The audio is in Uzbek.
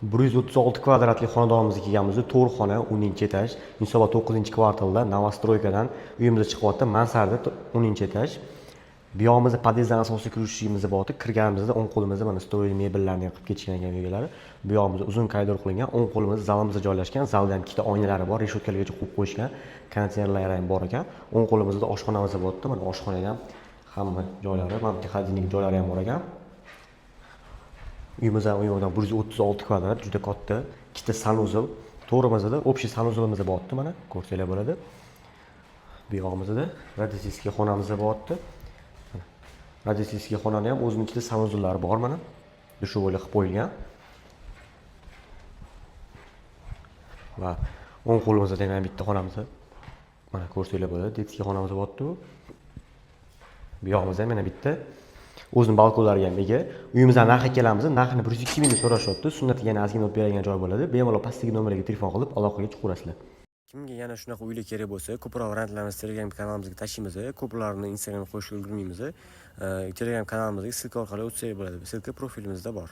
136 kvadratli xonadonimizga kelganmiz. 4 xona, 10-etaj. Inshaalloh 9-kvartalda Novostroykadan uyimiz chiqyapti. Mansarda 10-etaj. Bu yog'imizda podyezddan asosiy kirishimiz bor. Kirganimizda o'ng qo'limizda mana stroy mebellarni qilib ketishgan ekan egalari. Bu yog'imizda uzun koridor qilingan, o'ng qo'limizda zalimizda joylashgan. Zalda ham ikkita oynalari bor, reshotkalargacha qo'yib qo'yishgan. Konditsionerlar ham bor ekan. O'ng qo'limizda oshxonamiz bor. Mana oshxonaga ham hamma joylari, mana xodimlik joylari ham bor ekan. Uyimizdan 136 kvadrat, juda katta, ikkita sanuzel. To'g'rimizda общий sanuzulimiz bor, mana ko'rsanglar bo'ladi. Bu yog'imizda родительский xonamiz bor. Родительский xonani ham o'zining ichida sanuzellari bor mana. Dushovoylar qilib qo'yilgan. Va o'ng qo'limizda ham bitta xonamiz. Mana ko'rsanglar bo'ladi, детский xonamiz bor-ku. Bu yog'imizda ham yana bitta o'zining balkonlariga ham ega. Uyimizdan narxi kelamiz. Narxini 102 ming so'rashyapti. Sunnatiga yana ozgina o'tib beradigan joy bo'ladi. Bemalol pastdagi nomerga telefon qilib aloqaga chiqaverasizlar. Kimga yana shunaqa uylar kerak bo'lsa, ko'proq variantlarni Telegram kanalimizga tashlaymiz. Ko'plarni Instagramga qo'shib ulgurmaymiz. Telegram kanalimizga ssilka orqali o'tsangiz bo'ladi. Ssilka profilimizda bor.